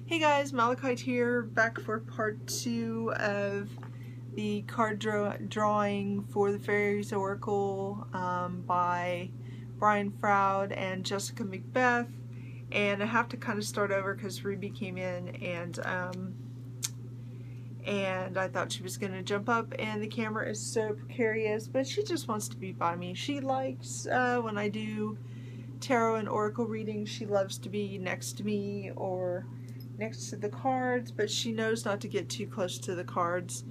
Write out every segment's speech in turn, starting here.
Hey guys, Malachite here, back for part 2 of the card drawing for the Fairies Oracle by Brian Froud and Jessica Macbeth. And I have to kind of start over because Ruby came in and I thought she was going to jump up, and the camera is so precarious, but she just wants to be by me. She likes when I do tarot and oracle readings, she loves to be next to me or next to the cards, but she knows not to get too close to the cards.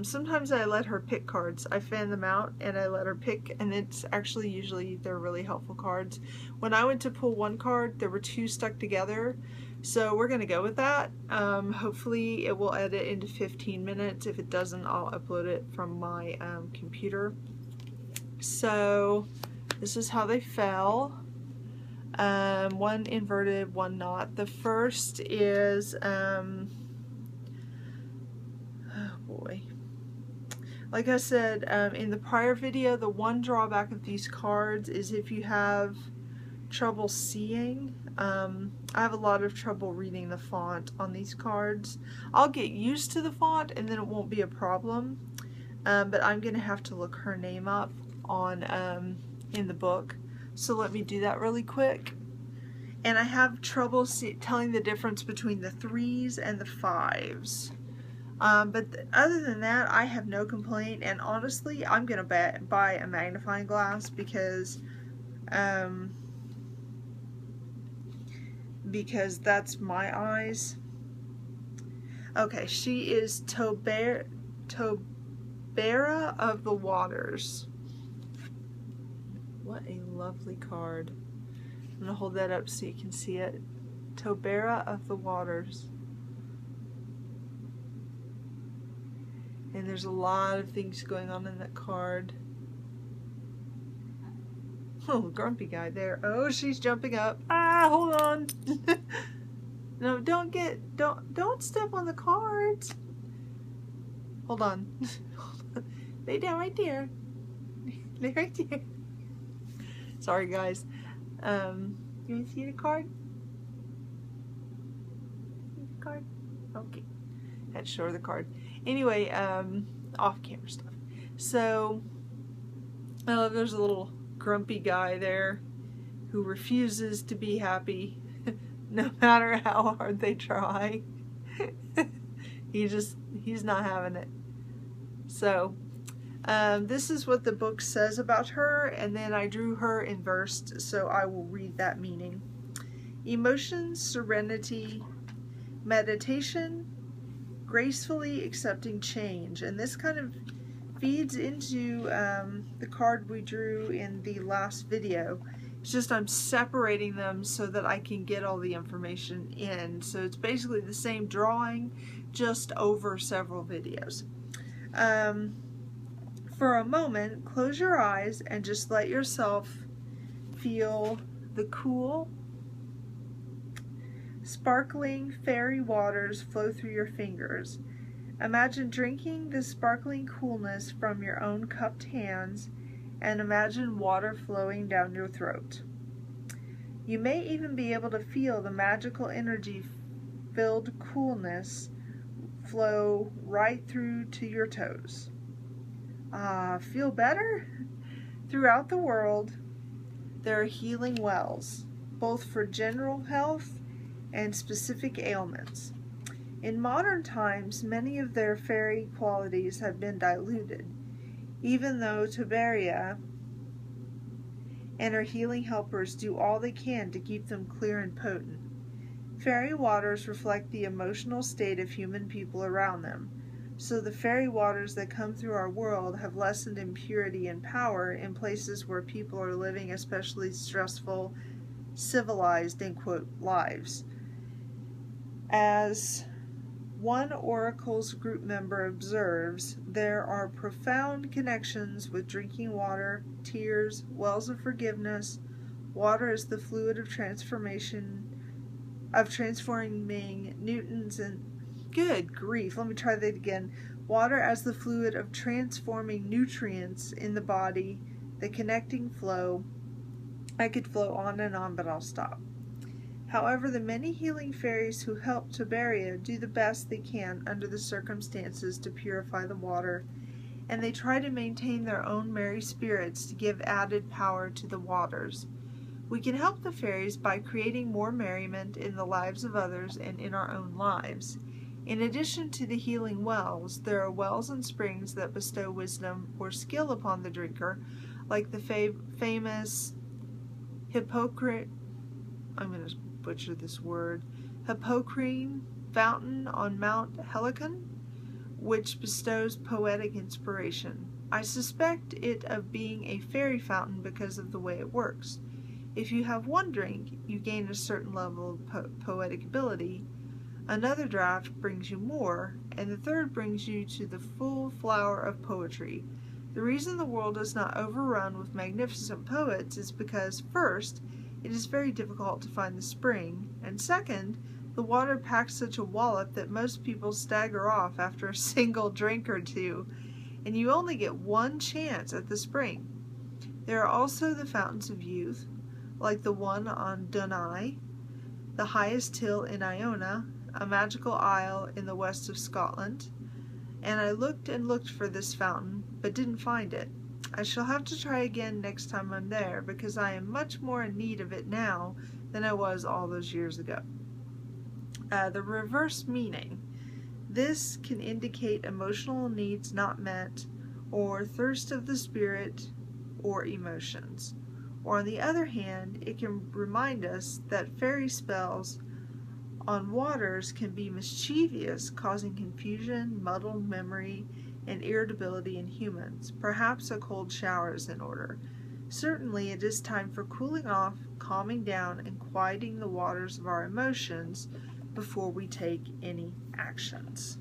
Sometimes I let her pick cards. I fan them out and I let her pick, and it's actually usually they're really helpful cards. When I went to pull one card, there were two stuck together, so we're gonna go with that. Hopefully it will edit into 15 minutes. If it doesn't, I'll upload it from my computer. So this is how they fell. One inverted, one not. The first is, oh boy. Like I said in the prior video, the one drawback of these cards is if you have trouble seeing. I have a lot of trouble reading the font on these cards. I'll get used to the font and then it won't be a problem. But I'm going to have to look her name up on in the book. So let me do that really quick. And I have trouble telling the difference between the 3s and the 5s. But other than that, I have no complaint. And honestly, I'm going to buy a magnifying glass because that's my eyes. Okay, she is Tobera of the Waters. What a lovely card. I'm going to hold that up so you can see it. Tobera of the Waters. And there's a lot of things going on in that card. Oh, grumpy guy there. Oh, she's jumping up. Ah, hold on. No, don't step on the cards. Hold on. Lay down right there. Lay right there. Sorry, guys. You want to see the card? See the card? Okay. Had to show her the card. Anyway, off-camera stuff. So, there's a little grumpy guy there who refuses to be happy no matter how hard they try. He's not having it. So, this is what the book says about her, and then I drew her inversed, so I will read that meaning. Emotions, serenity, meditation, gracefully accepting change. And this kind of feeds into the card we drew in the last video. It's just I'm separating them so that I can get all the information in. So it's basically the same drawing, just over several videos. For a moment, close your eyes and just let yourself feel the cool, sparkling fairy waters flow through your fingers. Imagine drinking the sparkling coolness from your own cupped hands, and imagine water flowing down your throat. You may even be able to feel the magical energy-filled coolness flow right through to your toes. Feel better? Throughout the world, there are healing wells, both for general health and specific ailments. In modern times, many of their fairy qualities have been diluted, even though Tobera and her healing helpers do all they can to keep them clear and potent. Fairy waters reflect the emotional state of human people around them, so the fairy waters that come through our world have lessened impurity and power in places where people are living especially stressful, civilized, in quote, lives. As one Oracle's group member observes, there are profound connections with drinking water, tears, wells of forgiveness. Water is the fluid of transforming Newtons and good grief, let me try that again. Water as the fluid of transforming nutrients in the body, the connecting flow. I could flow on and on, but I'll stop. However, the many healing fairies who help Tiberia do the best they can under the circumstances to purify the water, and they try to maintain their own merry spirits to give added power to the waters. We can help the fairies by creating more merriment in the lives of others and in our own lives. In addition to the healing wells, there are wells and springs that bestow wisdom or skill upon the drinker, like the famous Hippocrene fountain on Mount Helicon, which bestows poetic inspiration. I suspect it of being a fairy fountain because of the way it works. If you have one drink, you gain a certain level of poetic ability, another draught brings you more, and the third brings you to the full flower of poetry. The reason the world is not overrun with magnificent poets is because, first, it is very difficult to find the spring, and second, the water packs such a wallop that most people stagger off after a single drink or two, and you only get one chance at the spring. There are also the fountains of youth, like the one on Dunai, the highest hill in Iona, a magical isle in the west of Scotland, and I looked and looked for this fountain, but didn't find it. I shall have to try again next time I'm there, because I am much more in need of it now than I was all those years ago. The reverse meaning. This can indicate emotional needs not met, or thirst of the spirit, or emotions. Or on the other hand, it can remind us that fairy spells on waters can be mischievous, causing confusion, muddled memory, and irritability in humans. Perhaps a cold shower is in order. Certainly it is time for cooling off, calming down, and quieting the waters of our emotions before we take any actions.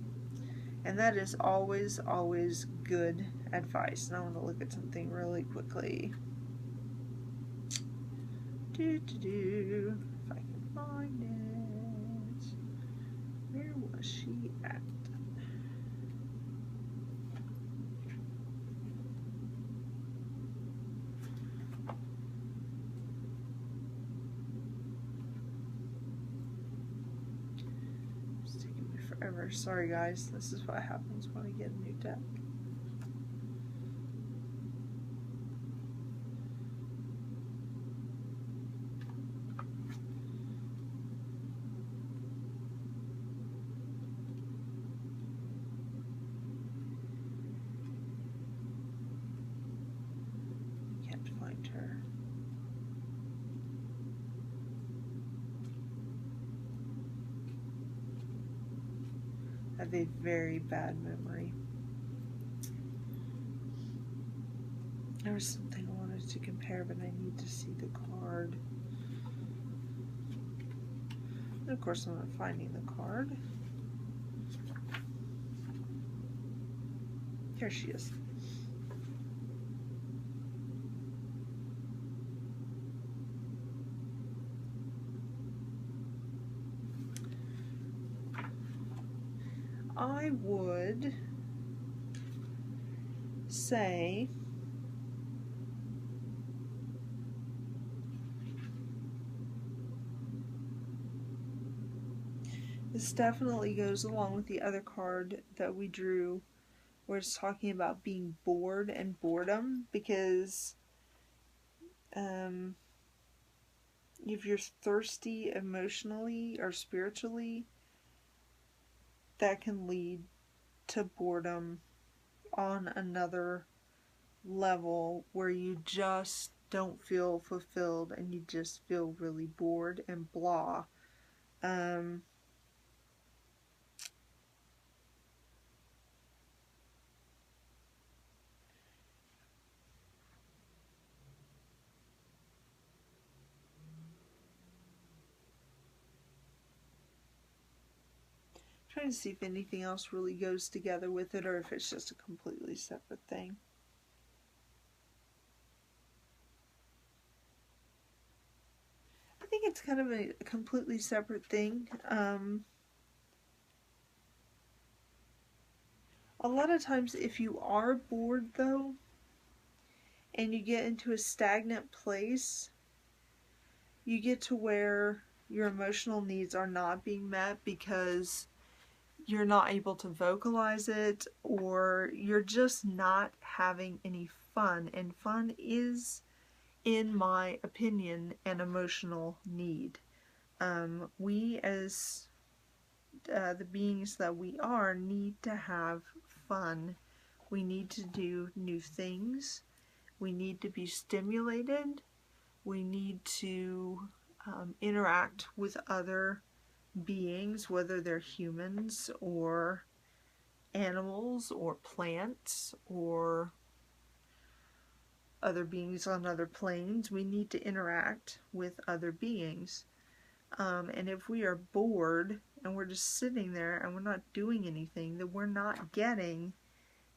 And that is always, always good advice. And I want to look at something really quickly. If I can find it. Where was she at? It's taking me forever. Sorry guys, this is what happens when I get a new deck. I have a very bad memory. There was something I wanted to compare, but I need to see the card. And of course, I'm not finding the card. Here she is. I would say this definitely goes along with the other card that we drew, where it's talking about being bored and boredom, because if you're thirsty emotionally or spiritually, that can lead to boredom on another level where you just don't feel fulfilled and you just feel really bored and blah. Trying to see if anything else really goes together with it or if it's just a completely separate thing. I think it's kind of a completely separate thing. A lot of times if you are bored though, and you get into a stagnant place, you get to where your emotional needs are not being met because you're not able to vocalize it, or you're just not having any fun. And fun is, in my opinion, an emotional need. We as the beings that we are need to have fun. We need to do new things. We need to be stimulated. We need to interact with other beings, whether they're humans or animals or plants or other beings on other planes. We need to interact with other beings. And if we are bored and we're just sitting there and we're not doing anything, then we're not getting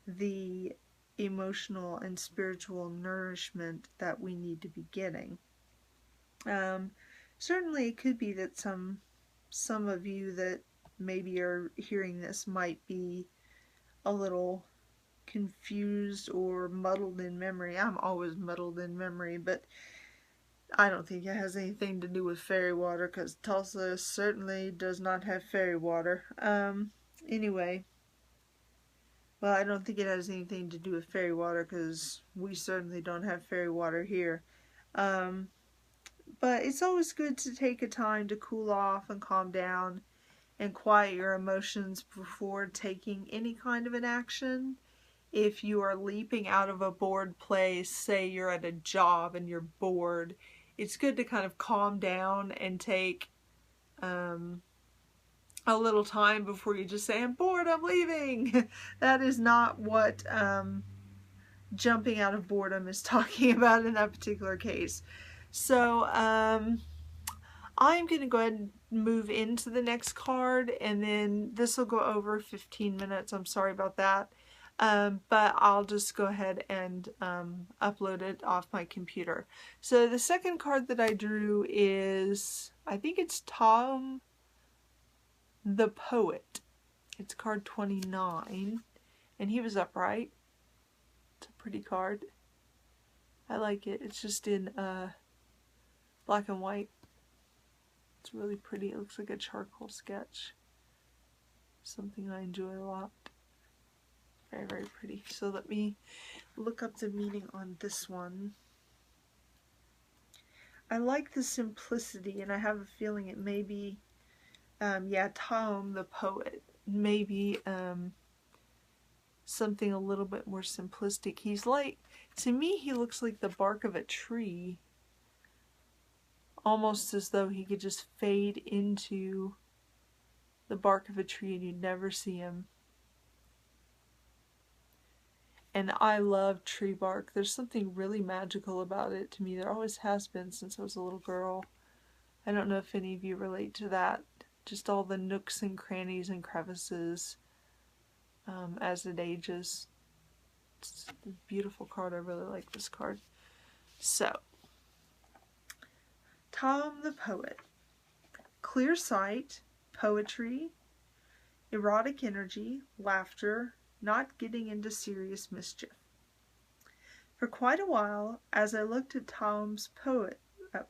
the emotional and spiritual nourishment that we need to be getting. Certainly it could be that some of you that maybe are hearing this might be a little confused or muddled in memory. I'm always muddled in memory, but I don't think it has anything to do with fairy water, because Tulsa certainly does not have fairy water. Anyway, well, I don't think it has anything to do with fairy water, because we certainly don't have fairy water here. But it's always good to take a time to cool off and calm down and quiet your emotions before taking any kind of an action. If you are leaping out of a bored place, say you're at a job and you're bored, it's good to kind of calm down and take a little time before you just say, I'm bored, I'm leaving. That is not what jumping out of boredom is talking about in that particular case. So I'm going to go ahead and move into the next card, and then this will go over 15 minutes. I'm sorry about that. But I'll just go ahead and upload it off my computer. So the second card that I drew is, I think it's Tom the Poet. It's card 29, and he was upright. It's a pretty card. I like it. It's just in black and white. It's really pretty. It looks like a charcoal sketch. Something I enjoy a lot. Very, very pretty. So let me look up the meaning on this one. I like the simplicity, and I have a feeling it may be, Tom the Poet. Maybe something a little bit more simplistic. He's like, to me, he looks like the bark of a tree. Almost as though he could just fade into the bark of a tree and you'd never see him. And I love tree bark. There's something really magical about it to me. There always has been since I was a little girl. I don't know if any of you relate to that. Just all the nooks and crannies and crevices as it ages. It's a beautiful card. I really like this card. So, Tom the Poet. Clear sight, poetry, erotic energy, laughter, not getting into serious mischief. For quite a while, as I looked at Tom's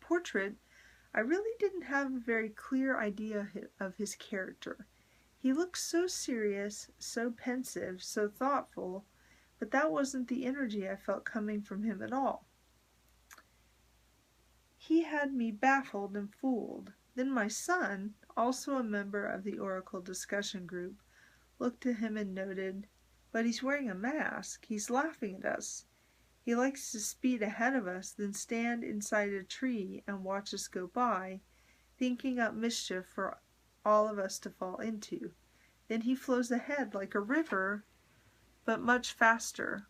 portrait, I really didn't have a very clear idea of his character. He looked so serious, so pensive, so thoughtful, but that wasn't the energy I felt coming from him at all. He had me baffled and fooled. Then my son, also a member of the Oracle discussion group, looked at him and noted, "But he's wearing a mask. He's laughing at us. He likes to speed ahead of us, then stand inside a tree and watch us go by, thinking up mischief for all of us to fall into. Then he flows ahead like a river, but much faster,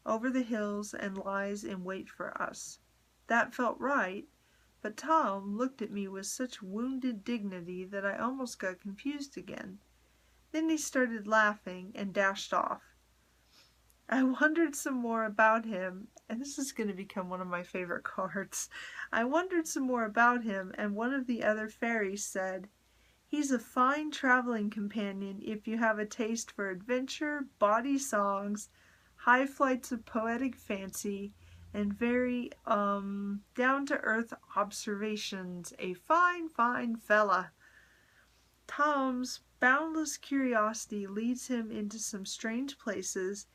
over the hills and lies in wait for us." That felt right, but Tom looked at me with such wounded dignity that I almost got confused again. Then he started laughing and dashed off. I wondered some more about him, and this is going to become one of my favorite cards. I wondered some more about him, and one of the other fairies said, "He's a fine traveling companion if you have a taste for adventure, bawdy songs, high flights of poetic fancy, and very down-to-earth observations. A fine, fine fella. Tom's boundless curiosity leads him into some strange places,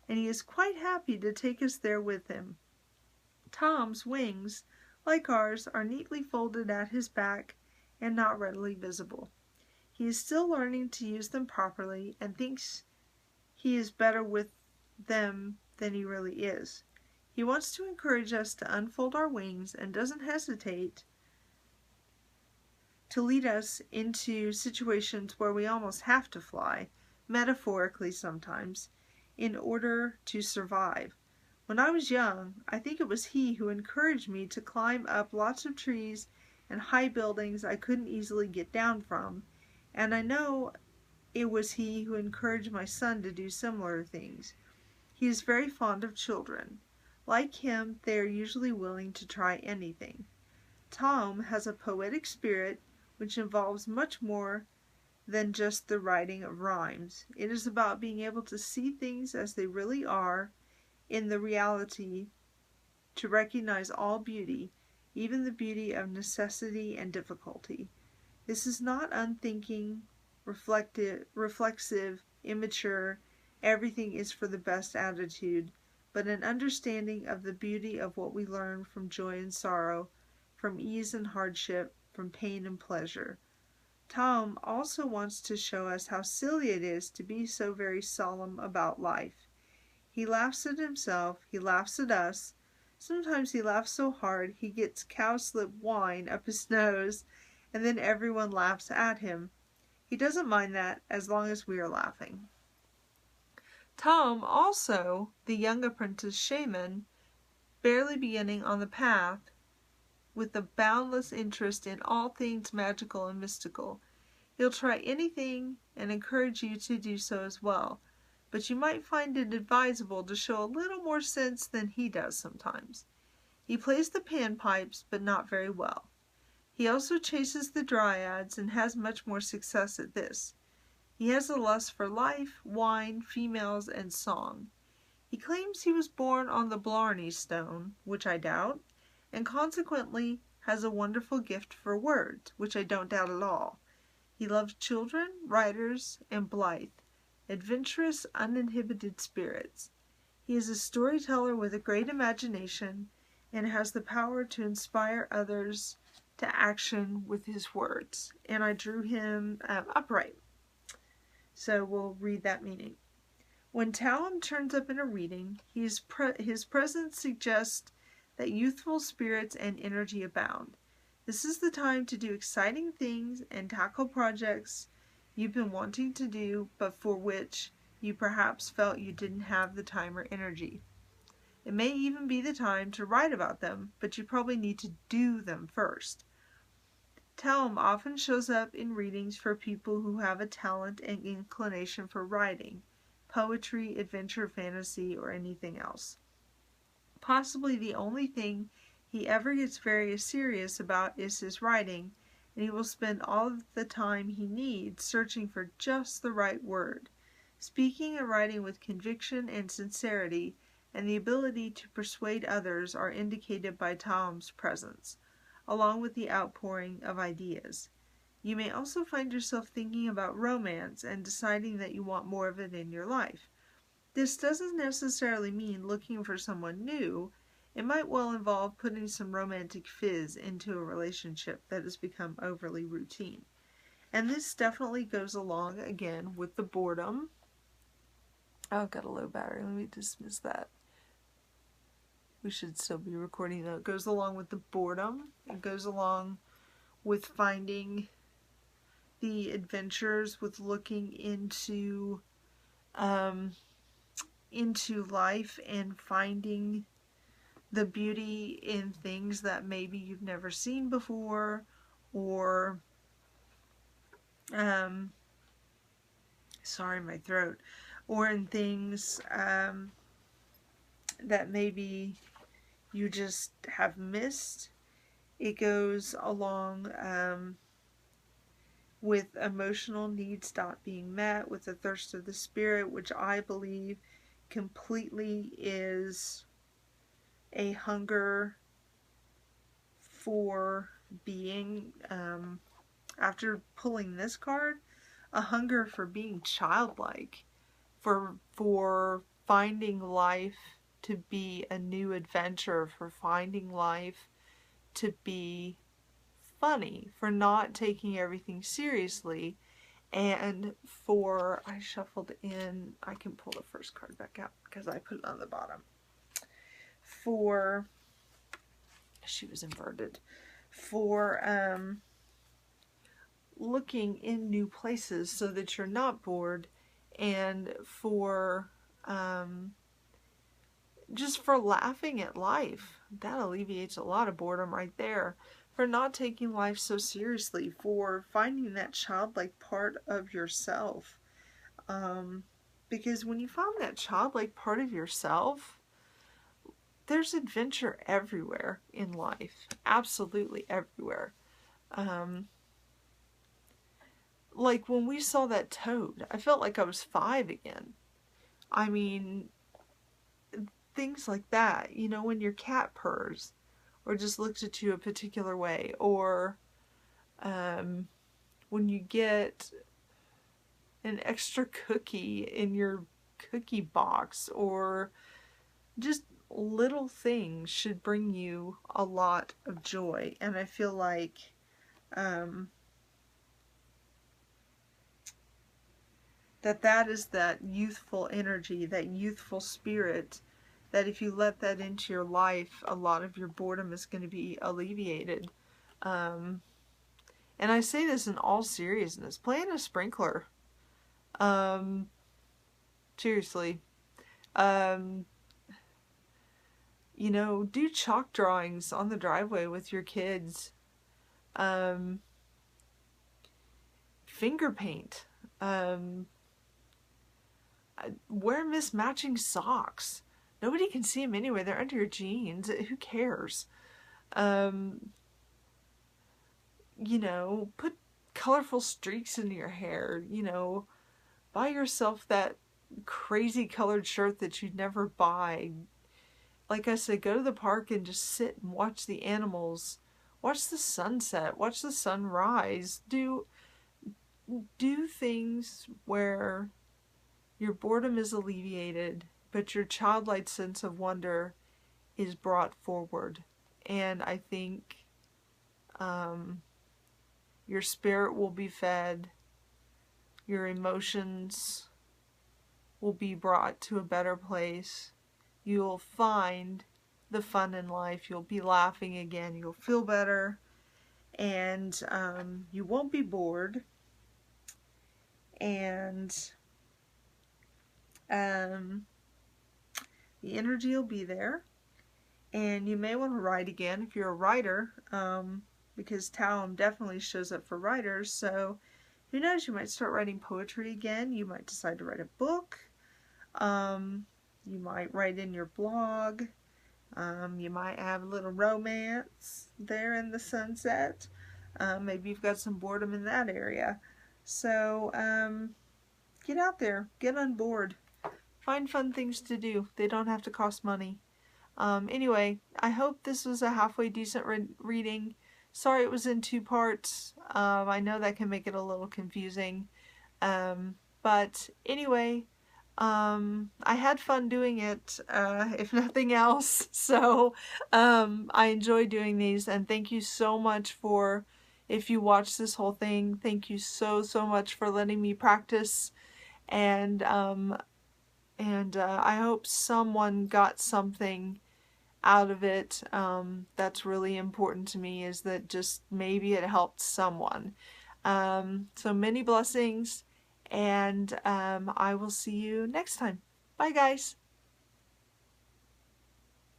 and he is quite happy to take us there with him. Tom's wings, like ours, are neatly folded at his back and not readily visible. He is still learning to use them properly and thinks he is better with them than he really is. He wants to encourage us to unfold our wings and doesn't hesitate to lead us into situations where we almost have to fly, metaphorically sometimes, in order to survive. When I was young, I think it was he who encouraged me to climb up lots of trees and high buildings I couldn't easily get down from, and I know it was he who encouraged my son to do similar things. He is very fond of children. Like him, they are usually willing to try anything. Tom has a poetic spirit which involves much more than just the writing of rhymes. It is about being able to see things as they really are in the reality, to recognize all beauty, even the beauty of necessity and difficulty. This is not unthinking, reflexive, immature, everything is for the best attitude, but an understanding of the beauty of what we learn from joy and sorrow, from ease and hardship, from pain and pleasure. Tom also wants to show us how silly it is to be so very solemn about life. He laughs at himself, he laughs at us. Sometimes he laughs so hard he gets cowslip wine up his nose, and then everyone laughs at him. He doesn't mind that as long as we are laughing. Tom also, the young apprentice shaman, barely beginning on the path, with a boundless interest in all things magical and mystical. He'll try anything and encourage you to do so as well, but you might find it advisable to show a little more sense than he does sometimes. He plays the panpipes, but not very well. He also chases the dryads and has much more success at this. He has a lust for life, wine, females, and song. He claims he was born on the Blarney Stone, which I doubt, and consequently has a wonderful gift for words, which I don't doubt at all. He loves children, writers, and blithe, adventurous, uninhibited spirits. He is a storyteller with a great imagination and has the power to inspire others to action with his words. And I drew him upright. So we'll read that meaning. When Tom turns up in a reading, his presence suggests that youthful spirits and energy abound. This is the time to do exciting things and tackle projects you've been wanting to do, but for which you perhaps felt you didn't have the time or energy. It may even be the time to write about them, but you probably need to do them first. Tom often shows up in readings for people who have a talent and inclination for writing, poetry, adventure, fantasy, or anything else. Possibly the only thing he ever gets very serious about is his writing, and he will spend all of the time he needs searching for just the right word. Speaking and writing with conviction and sincerity, and the ability to persuade others are indicated by Tom's presence, along with the outpouring of ideas. You may also find yourself thinking about romance and deciding that you want more of it in your life. This doesn't necessarily mean looking for someone new. It might well involve putting some romantic fizz into a relationship that has become overly routine. And this definitely goes along, again, with the boredom. Oh, I've got a low battery. Let me dismiss that. We should still be recording though. It goes along with the boredom. It goes along with finding the adventures, with looking into life and finding the beauty in things that maybe you've never seen before, or sorry, my throat, or in things that maybe you just have missed. It goes along with emotional needs not being met, with the thirst of the spirit, which I believe completely is a hunger for being, after pulling this card, a hunger for being childlike, for finding life to be a new adventure, for finding life to be funny, for not taking everything seriously, and for, I shuffled in, I can pull the first card back out because I put it on the bottom, for, she was inverted, for looking in new places so that you're not bored, and for just for laughing at life. That alleviates a lot of boredom right there. For not taking life so seriously, for finding that childlike part of yourself. Because when you find that childlike part of yourself, there's adventure everywhere in life. Absolutely everywhere. Like when we saw that toad, I felt like I was 5 again. I mean, things like that. You know, when your cat purrs or just looks at you a particular way, or when you get an extra cookie in your cookie box, or just little things should bring you a lot of joy. And I feel like that is that youthful energy, that youthful spirit, that if you let that into your life, a lot of your boredom is going to be alleviated. And I say this in all seriousness. Plan a sprinkler. Seriously. You know, do chalk drawings on the driveway with your kids. Finger paint. Wear mismatching socks. Nobody can see them anyway. They're under your jeans. Who cares? You know, put colorful streaks in your hair. You know, buy yourself that crazy colored shirt that you'd never buy. Like I said, go to the park and just sit and watch the animals. Watch the sunset. Watch the sunrise. Do things where your boredom is alleviated, but your childlike sense of wonder is brought forward. And I think your spirit will be fed, your emotions will be brought to a better place. You'll find the fun in life. You'll be laughing again. You'll feel better. And you won't be bored. And the energy will be there. And you may want to write again if you're a writer, because Taoum definitely shows up for writers. So who knows, you might start writing poetry again. You might decide to write a book. You might write in your blog. You might have a little romance there in the sunset. Maybe you've got some boredom in that area. So get out there. Get on board. Find fun things to do. They don't have to cost money. Anyway, I hope this was a halfway decent reading. Sorry it was in 2 parts. I know that can make it a little confusing. But anyway, I had fun doing it, if nothing else. So I enjoy doing these, and thank you so much for, if you watch this whole thing, thank you so much for letting me practice. And I hope someone got something out of it. That's really important to me, is that just maybe it helped someone. So many blessings, and I will see you next time. Bye, guys.